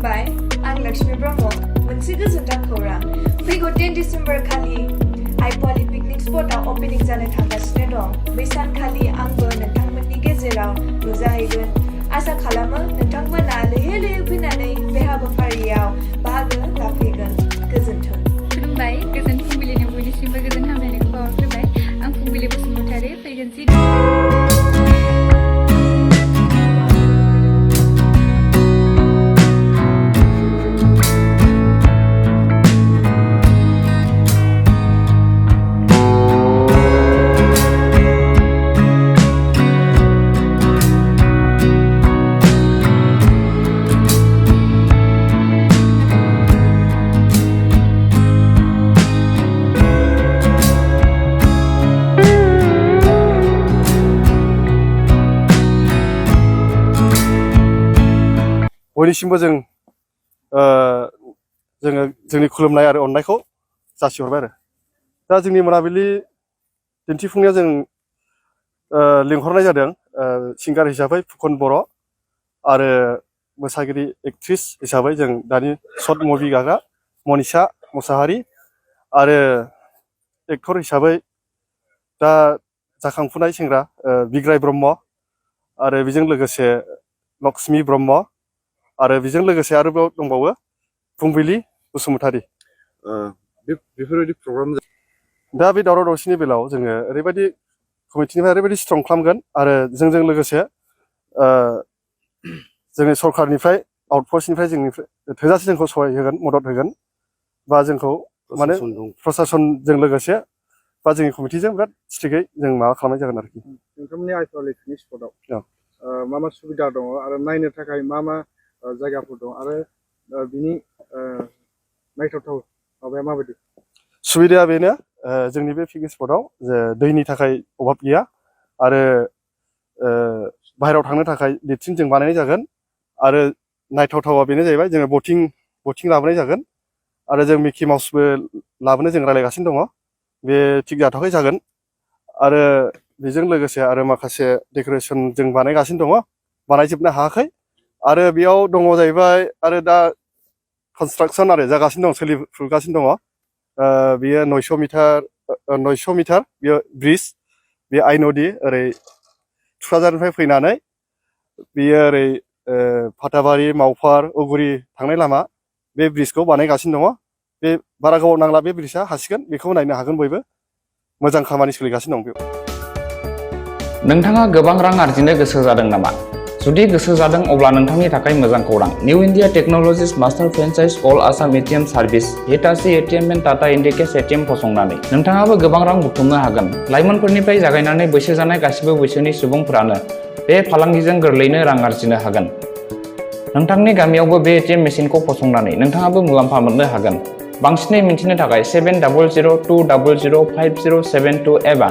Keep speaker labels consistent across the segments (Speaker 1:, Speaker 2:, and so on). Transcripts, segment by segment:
Speaker 1: खुलुमबाय आं लक्ष्मी ब्रह्म मोनसे गोजोनथाव खौरां फैगौ 10 दिसेम्बर खालि आइपलि पिकनिक स्पटआव ओपनिं जानो थांगासिनो दं बै सानखालि आंबो नोंथांमोननि गेजेराव नुजाहैगोन आसा खालामो नोंथांमोना लैहोर लैहोर फैनानै बे हाबाफारियाव बाहागो लाफैगोन गोजोन्थों
Speaker 2: खुलुमबाय गोजोन फुंबिलिनि बयनिसिमबो गोजोन हामलायनायखौ बावहरग्रोबाय आं फुंबिलि बसुमतारी फैगोन
Speaker 3: बयनिसिमबो जोङो जोंनि खुलुमनाय आरो अननायखौ जासिहरबाय आरो दा जोंनि मोनाबिलि दिन्थिफुंनायाव जों लिंहरनाय जादों सिंगार हिसाबै फुकन बर' आरो मोसागिरि एक्ट्रिस हिसाबै जों दानि शर्ट मुभि गाग्रा मनिषा मुसाहारि आरो एक्टर हिसाबै दा जाखांफुनाय सेंग्रा बिग्राय ब्रह्म आरो बेजों लोगोसे लक्ष्मी ब्रह्म आरो बेजों लोगोसे आरोबाव दंबावो फुंबिलि बसुमतारी
Speaker 4: बेफोरबायदि प्रग्राम
Speaker 3: दा बे दावराव दावसिनि बेलायाव जोङो ओरैबायदि कमिटिनिफ्राय ओरैबायदि स्ट्रं खालामगोन आरो जोंजों लोगोसे जोंनि सरकारनिफ्राय आउटफोर्सनिफ्राय जोंनिफ्राय थोजासे जोंखौ सहाय होगोन मदद होगोन बा जोंखौ माने प्रशासनजों लोगोसे बा जोंनि कमिटिजों बिराद स्ट्रिक्टयै जों माबा खालामनाय जागोन आरोखि
Speaker 4: नोंथांमोननि आइपलि पिकनिक स्पटआव मा मा सुबिदा दङ आरो नायनो थाखाय मा मा जायगाफोर दं आरो बिनि नायथावथाव माबाया माबायदि
Speaker 3: सुबिदाया बेनो जोंनि बे पिकनिक स्पटआव जे दैनि थाखाय अभाब गैया आरो बाहेरायाव थांनो थाखाय लेट्रिन जों बानायनाय जागोन आरो नायथावथावा बेनो जाहैबाय जोङो बटिं लाबोनाय जागोन आरो जों मिकि माउसबो लाबोनो जों रायज्लायगासिनो दङ बे थिग जाथ'वाखै जागोन आरो बेजों लोगोसे आरो माखासे डेक'रेसन जों बानायगासिनो दङ बानायजोबनो हायाखै आरो बेयाव दङ जाहैबाय आरो दा कनस्ट्राक्सन आरो जागासिनो दं सोलिफुगासिनो दङ बियो 900 मिटार बियो ब्रिज बे आइ नदि ओरै थुक्राझारनिफ्राय फैनानै बियो ओरै फाथाबारि मावफार उगुरि थांनाय लामा बे ब्रिजखौ बानायगासिनो दङ बे बारा गोबाव नांला बे ब्रिजआ हासिगोन बेखौ नायनो हागोन बयबो मोजां खामानि सोलिगासिनो दं बेयाव
Speaker 5: नोंथाङा गोबां रां आरजिनो गोसो जादों नामा जुदि गोसो जादों अब्ला नोंथांनि थाखाय मोजां खौरां new India technologies master franchise all Assam ATM service Hitachi ATM and Tata Indicash ATM फसंनानै नोंथाङाबो गोबां रां बुथुमनो हागोन लाइमोनफोरनिफ्राय जागायनानै बैसो जानाय गासिबो बैसोनि सुबुंफोरानो बे फालांगिजों गोरलैनो रां आरजिनो हागोन नोंथांनि गामियावबो बे एटिएम मेसिनखौ फसंनानै नोंथाङाबो मुलाम्फा मोननो हागोन बांसिनै मिन्थिनो थाखाय 7002005072 एबा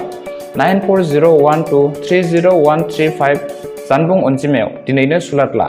Speaker 5: 9401230135 जानबुं अनजिमायाव दिनैनो सुलाद ला